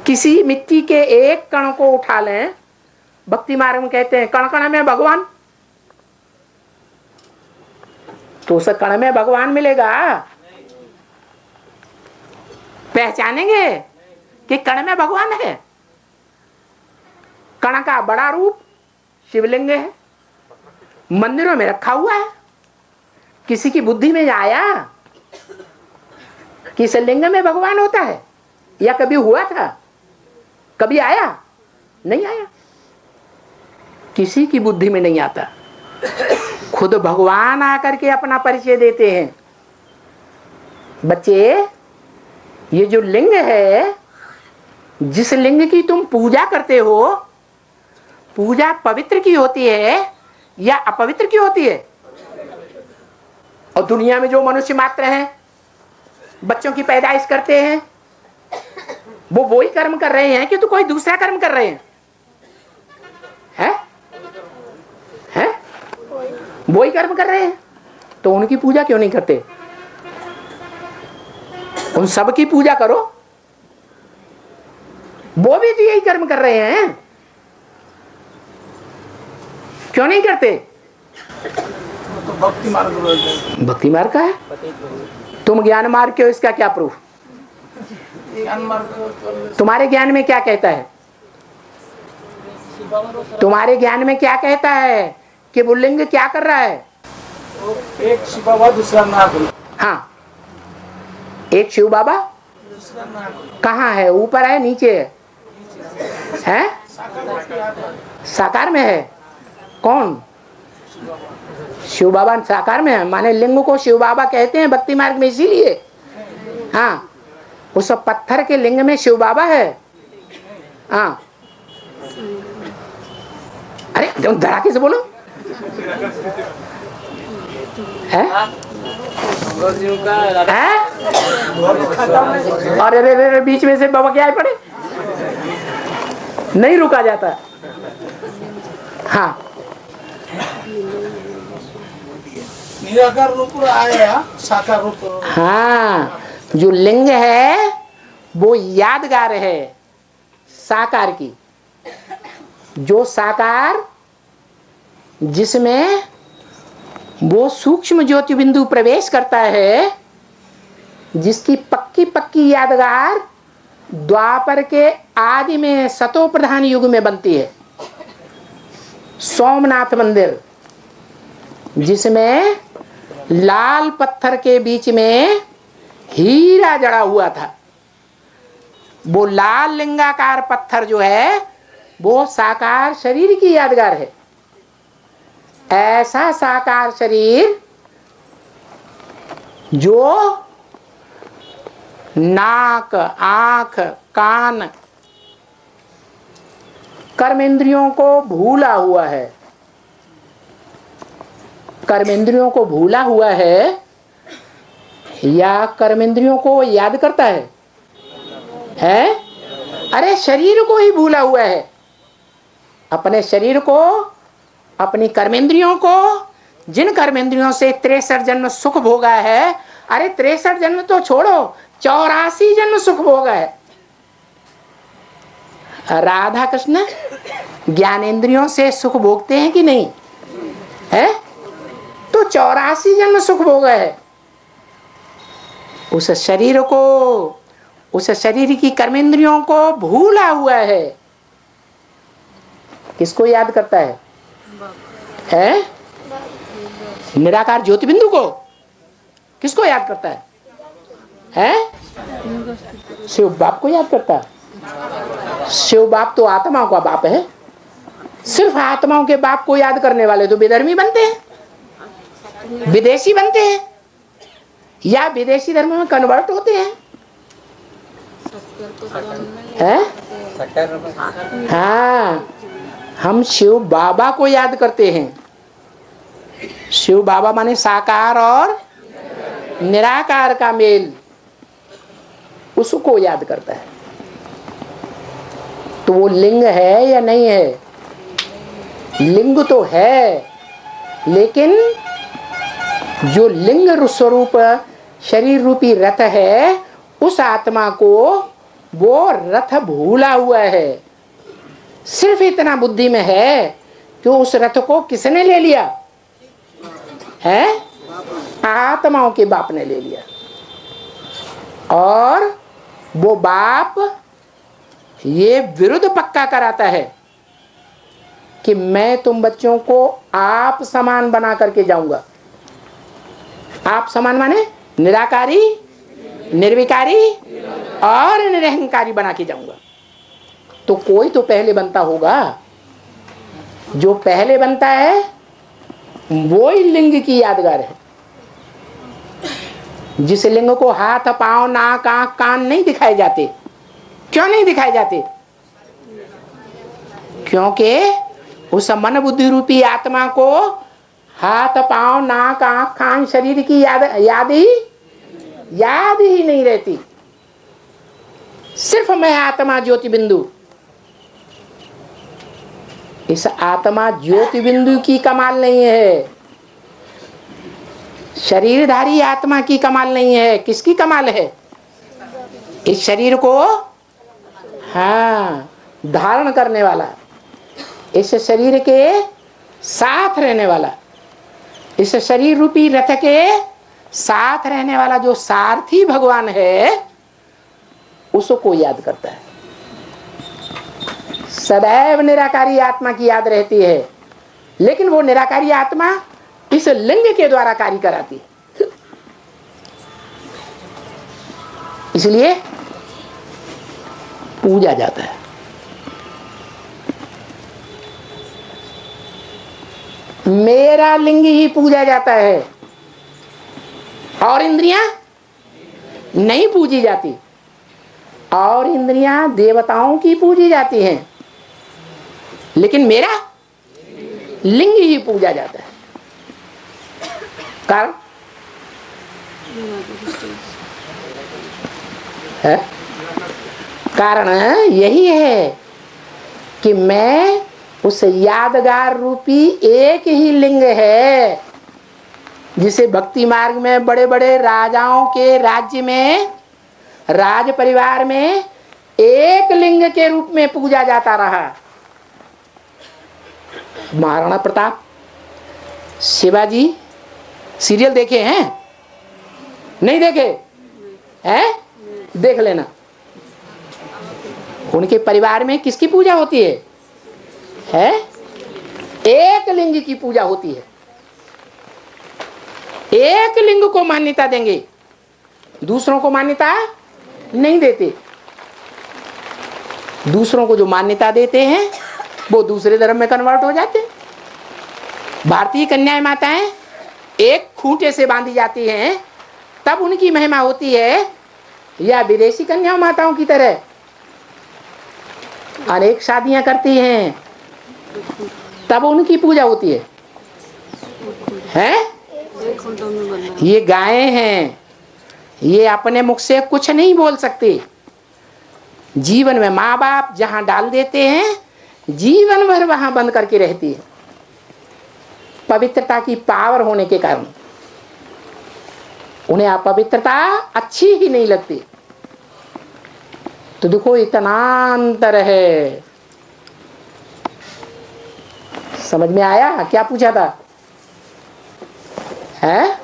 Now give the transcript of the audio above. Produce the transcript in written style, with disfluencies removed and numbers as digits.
किसी मिट्टी के एक कण को उठा लें, भक्ति मार्ग में कहते हैं कण कण में भगवान, तो उस कण में भगवान मिलेगा? पहचानेंगे कि कण में भगवान है? कण का बड़ा रूप शिवलिंग है, मंदिरों में रखा हुआ है। किसी की बुद्धि में आया कि इस लिंग में भगवान होता है? या कभी हुआ था? कभी आया? नहीं आया। किसी की बुद्धि में नहीं आता। खुद भगवान आकर के अपना परिचय देते हैं। बच्चे, ये जो लिंग है, जिस लिंग की तुम पूजा करते हो, पूजा पवित्र की होती है या अपवित्र की होती है? और दुनिया में जो मनुष्य मात्र हैं, बच्चों की पैदाइश करते हैं, वो वही कर्म कर रहे हैं कि तो कोई दूसरा कर्म कर रहे हैं? हैं? वही कर्म कर रहे हैं, तो उनकी पूजा क्यों नहीं करते? उन सब की पूजा करो, वो भी तो यही कर्म कर रहे हैं, क्यों नहीं करते? तो भक्ति मार्ग बोलते हैं। भक्ति मार्ग का है, तुम ज्ञान मार्ग के हो, इसका क्या प्रूफ? ज्ञान मार्ग तुम्हारे ज्ञान में क्या कहता है? तुम्हारे ज्ञान में क्या कहता है कि वो लिंग क्या कर रहा है? एक शिव बाबा, दूसरा नाग। हाँ, एक शिव बाबा, दूसरा नाग। कहाँ है? ऊपर है, नीचे है? साकार में है। कौन? शिव बाबा साकार में है, माने लिंग को शिव बाबा कहते हैं भक्ति मार्ग में, इसीलिए। हाँ, उस पत्थर के लिंग में शिव बाबा है। हाँ, अरे धड़ाके से बोलो। है? अरे रे बीच में से बाबा क्या पड़े, नहीं रुका जाता। हाँ, निराकार रूप आया, साकार रूप। हाँ, जो लिंग है वो यादगार है साकार की। जो साकार, जिसमें वो सूक्ष्म ज्योति बिंदु प्रवेश करता है, जिसकी पक्की पक्की यादगार द्वापर के आदि में सतो प्रधान युग में बनती है। सोमनाथ मंदिर, जिसमें लाल पत्थर के बीच में हीरा जड़ा हुआ था, वो लाल लिंगाकार पत्थर जो है वो साकार शरीर की यादगार है। ऐसा साकार शरीर जो नाक, आंख, कान, कर्मेंद्रियों को भूला हुआ है, कर्मेंद्रियों को भूला हुआ है या कर्मेंद्रियों को याद करता है? अरे शरीर को ही भूला हुआ है, अपने शरीर को, अपनी कर्मेंद्रियों को, जिन कर्मेंद्रियों से 63 जन्म सुख भोगा है। अरे 63 जन्म तो छोड़ो, 84 जन्म सुख भोगा है। राधा कृष्ण ज्ञानेंद्रियों से सुख भोगते हैं कि नहीं? है तो 84 जन्म सुख भोगा है। उस शरीर को, उस शरीर की कर्मेंद्रियों को भूला हुआ है। किसको याद करता है? निराकार ज्योति बिंदु को। किसको याद करता है? शिव बाप को याद करता है। शिव बाप तो आत्माओं का बाप है। सिर्फ आत्माओं के बाप को याद करने वाले तो विधर्मी बनते हैं, विदेशी बनते हैं, या विदेशी धर्म में कन्वर्ट होते हैं। हाँ, हम शिव बाबा को याद करते हैं। शिव बाबा माने साकार और निराकार का मेल, उसको याद करता है। तो वो लिंग है या नहीं है? लिंग तो है, लेकिन जो लिंग स्वरूप शरीर रूपी रथ है, उस आत्मा को वो रथ भूला हुआ है। सिर्फ इतना बुद्धि में है कि उस रथ को किसने ले लिया है? आत्माओं के बाप ने ले लिया। और वो बाप ये विरुद्ध पक्का कराता है कि मैं तुम बच्चों को आप समान बना करके जाऊंगा। आप समान माने निराकारी, निर्विकारी और निरहंकारी बना के जाऊंगा। तो कोई तो पहले बनता होगा। जो पहले बनता है वो ही लिंग की यादगार है। जिस लिंग को हाथ, पांव, नाक, आंख, कान नहीं दिखाए जाते। क्यों नहीं दिखाए जाते? क्योंकि उस मन बुद्धि रूपी आत्मा को हाथ, पांव, नाक, आंख, कान, शरीर की याद ही नहीं रहती। सिर्फ मैं आत्मा ज्योति बिंदु। इस आत्मा ज्योति बिंदु की कमाल नहीं है, शरीरधारी आत्मा की कमाल नहीं है। किसकी कमाल है? इस शरीर को धारण करने वाला, इस शरीर के साथ रहने वाला, इस शरीर रूपी रथ के साथ रहने वाला जो सारथी भगवान है, उसको याद करता है। सदैव निराकारी आत्मा की याद रहती है, लेकिन वो निराकारी आत्मा इस लिंग के द्वारा कार्य कराती है। इसलिए पूजा जाता है। मेरा लिंग ही पूजा जाता है और इंद्रियां नहीं पूजी जाती। और इंद्रियां देवताओं की पूजी जाती हैं, लेकिन मेरा लिंग ही पूजा जाता है। कारण है? कारण यही है कि मैं उस यादगार रूपी एक ही लिंग है, जिसे भक्ति मार्ग में बड़े बड़े राजाओं के राज्य में, राज परिवार में एक लिंग के रूप में पूजा जाता रहा। महाराणा प्रताप, शिवाजी सीरियल देखे हैं? नहीं देखे हैं? देख लेना। उनके परिवार में किसकी पूजा होती है? एक लिंग की पूजा होती है। एक लिंग को मान्यता देंगे, दूसरों को मान्यता नहीं देते। दूसरों को जो मान्यता देते हैं वो दूसरे धर्म में कन्वर्ट हो जाते हैं। भारतीय कन्याएं माताएं एक खूंटे से बांधी जाती हैं, तब उनकी महिमा होती है, या विदेशी कन्या माताओं की तरह अनेक शादियां करती हैं तब उनकी पूजा होती है? ये गायें हैं, ये अपने मुख से कुछ नहीं बोल सकते। जीवन में माँ बाप जहां डाल देते हैं, जीवन भर वहां बंद करके रहती है। पवित्रता की पावर होने के कारण उन्हें अपवित्रता अच्छी ही नहीं लगती। तो देखो इतना अंतर है। समझ में आया? क्या पूछा था? है